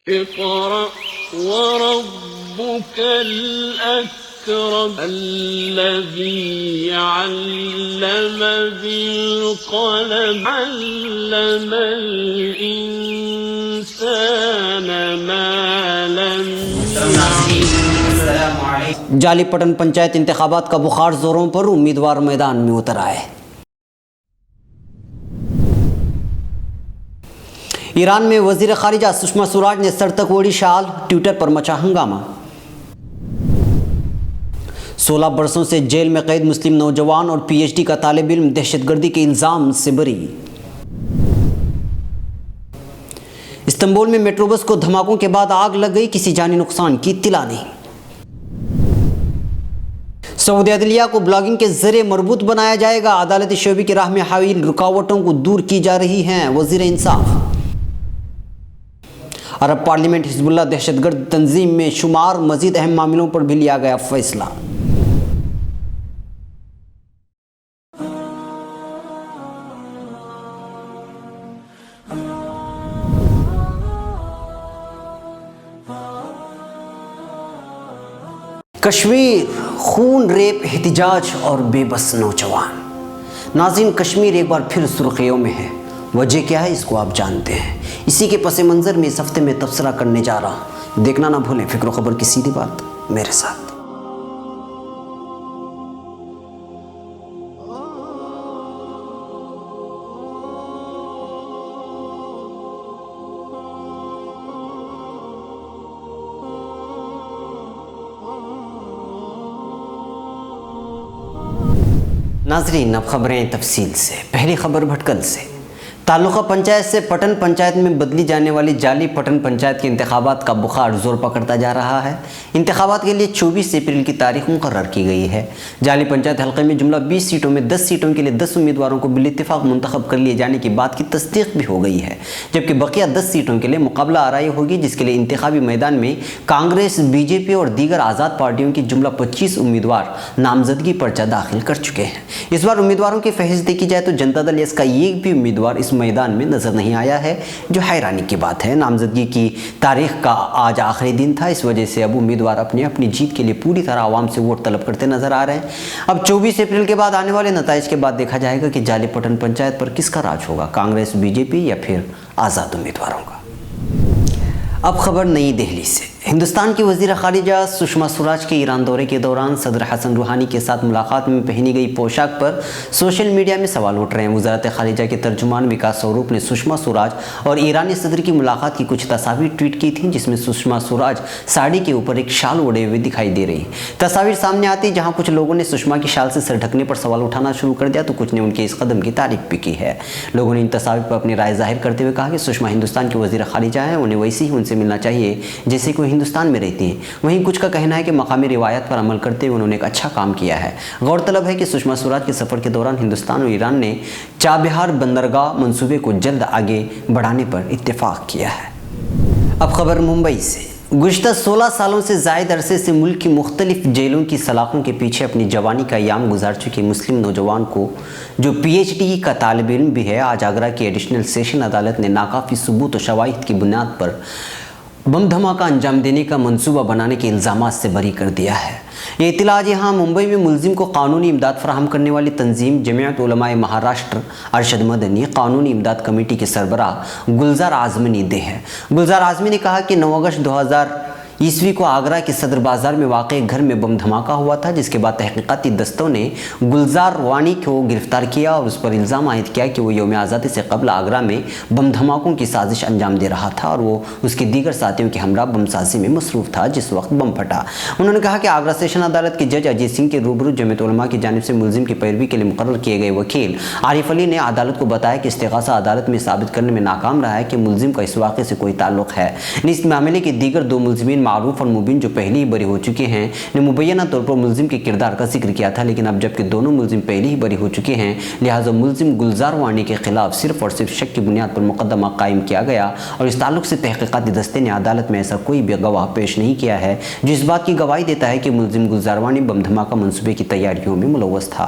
اقرأ وربك الأكرم الذي علم بالقلم علم الإنسان ما لم يعلم. جالی پٹن پنچایت انتخابات کا بخار زوروں پر، امیدوار میدان میں اتر آئے. ایران میں وزیر خارجہ سشما سوراج نے سر تک اوڑھی شال، ٹویٹر پر مچا ہنگامہ. 16 برسوں سے جیل میں قید مسلم نوجوان اور پی ایچ ڈی کا طالب علم دہشت گردی کے الزام سے بری. استنبول میں میٹرو بس کو دھماکوں کے بعد آگ لگ گئی، کسی جانی نقصان کی اطلاع نہیں. سعودی عدلیہ کو بلاگنگ کے ذریعے مربوط بنایا جائے گا، عدالتی شعبے کی راہ میں حائل رکاوٹوں کو دور کی جا رہی ہیں، وزیر انصاف. عرب پارلیمنٹ حزب اللہ دہشت گرد تنظیم میں شمار، مزید اہم معاملوں پر بھی لیا گیا فیصلہ. کشمیر، خون، ریپ، احتجاج اور بے بس نوجوان. ناظرین، کشمیر ایک بار پھر سرخیوں میں ہے. وجہ کیا ہے اس کو آپ جانتے ہیں. اسی کے پس منظر میں اس ہفتے میں تبصرہ کرنے جا رہا ہوں. دیکھنا نہ بھولیں فکر و خبر کی سیدھی بات میرے ساتھ. ناظرین، اب خبریں تفصیل سے. پہلی خبر بھٹکل سے. تعلقہ پنچایت سے پٹن پنچایت میں بدلی جانے والی جالی پٹن پنچایت کے انتخابات کا بخار زور پکڑتا جا رہا ہے. انتخابات کے لیے 24 اپریل کی تاریخ مقرر کی گئی ہے. جالی پنچایت حلقے میں جملہ 20 سیٹوں میں 10 سیٹوں کے لیے 10 امیدواروں کو بالاتفاق منتخب کر لیے جانے کی بات کی تصدیق بھی ہو گئی ہے، جبکہ بقیہ 10 سیٹوں کے لیے مقابلہ آرائی ہوگی، جس کے لیے انتخابی میدان میں کانگریس، بی جے پی اور دیگر آزاد پارٹیوں کی جملہ 25 امیدوار نامزدگی پرچہ داخل کر چکے ہیں. اس بار امیدواروں کی فہرست دیکھی جائے تو جنتا دل اس کا ایک بھی امیدوار اس میدان میں نظر نہیں آیا ہے، جو حیرانی کی بات ہے. نامزدگی کی تاریخ کا آج آخری دن تھا، اس وجہ سے اب امیدوار اپنی جیت کے لیے پوری طرح عوام سے ووٹ طلب کرتے نظر آ رہے ہیں. اب 24 اپریل کے بعد آنے والے نتائج کے بعد دیکھا جائے گا کہ جالی پٹن پنچایت پر کس کا راج ہوگا، کانگریس، بی جے پی یا پھر آزاد امیدواروں کا. اب خبر نئی دہلی سے. ہندوستان کی وزیر خارجہ سشما سوراج کے ایران دورے کے دوران صدر حسن روحانی کے ساتھ ملاقات میں پہنی گئی پوشاک پر سوشل میڈیا میں سوال اٹھ رہے ہیں. وزارت خارجہ کے ترجمان وکاس سوروپ نے سشما سوراج اور ایرانی صدر کی ملاقات کی کچھ تصاویر ٹویٹ کی تھیں، جس میں سشما سوراج ساڑی کے اوپر ایک شال اوڑھے ہوئے دکھائی دے رہی. تصاویر سامنے آتی جہاں کچھ لوگوں نے سشما کی شال سے سر ڈھکنے پر سوال اٹھانا شروع کر دیا تو کچھ نے ان کے اس قدم کی تعریف بھی کی ہے. لوگوں نے ان تصاویر پر اپنی رائے ظاہر کرتے ہوئے کہا کہ سشما ہندوستان کی وزیر خارجہ ہیں، انہیں ویسے ہی ان سے ملنا چاہیے جیسے کہ وہ ہندوستان میں رہتی ہیں. وہیں کچھ کا کہنا ہے کہ مقامی روایات پر عمل کرتے ہوئے انہوں نے ایک اچھا کام کیا ہے. غور طلب ہے کہ سشما سوراج کے سفر کے دوران ہندوستان اور ایران نے چابہار بندرگاہ منصوبے کو جلد آگے بڑھانے پر اتفاق کیا ہے. اب خبر ممبئی سے. گزشتہ 16 سالوں سے زائد عرصے سے ملک کی مختلف جیلوں کی سلاخوں کے پیچھے اپنی جوانی کا ایام گزار چکے مسلم نوجوان کو، جو پی ایچ ڈی کا طالب علم بھی ہے، آج آگرہ کی ایڈیشنل سیشن عدالت نے ناکافی ثبوت و شواہد کی بنیاد پر بم دھماکہ انجام دینے کا منصوبہ بنانے کے الزامات سے بری کر دیا ہے. یہ اطلاع آج یہاں ممبئی میں ملزم کو قانونی امداد فراہم کرنے والی تنظیم جمعیت علماء مہاراشٹر ارشد مدنی قانونی امداد کمیٹی کے سربراہ گلزار اعظمی نے دی ہے. گلزار اعظمی نے کہا کہ 9 اگست 2000 عیسوی کو آگرہ کے صدر بازار میں واقع گھر میں بم دھماکہ ہوا تھا، جس کے بعد تحقیقاتی دستوں نے گلزار وانی کو گرفتار کیا اور اس پر الزام عائد کیا کہ وہ یوم آزادی سے قبل آگرہ میں بم دھماکوں کی سازش انجام دے رہا تھا اور وہ اس کے دیگر ساتھیوں کے ہمراہ بم سازی میں مصروف تھا جس وقت بم پھٹا. انہوں نے کہا کہ آگرہ سیشن عدالت کے جج اجیت سنگھ کے روبرو جمعیت علماء کی جانب سے ملزم کی پیروی کے لیے مقرر کیے گئے وکیل عارف علی نے عدالت کو بتایا کہ استغاثہ عدالت میں ثابت کرنے میں ناکام رہا ہے کہ ملزم کا اس واقعے سے کوئی تعلق ہے. اس معاملے کے دیگر 2 ملزمین معروف اور مبین جو پہلے ہی بری ہو چکے ہیں نے مبینہ طور پر ملزم کے کردار کا ذکر کیا تھا، لیکن اب جبکہ دونوں ملزم پہلے ہی بری ہو چکے ہیں لہٰذا ملزم گلزار وانی کے خلاف صرف اور صرف شک کی بنیاد پر مقدمہ قائم کیا گیا اور اس تعلق سے تحقیقاتی دستے نے عدالت میں ایسا کوئی بھی گواہ پیش نہیں کیا ہے جو اس بات کی گواہی دیتا ہے کہ ملزم گلزار وانی بم دھماکہ منصوبے کی تیاریوں میں ملوث تھا.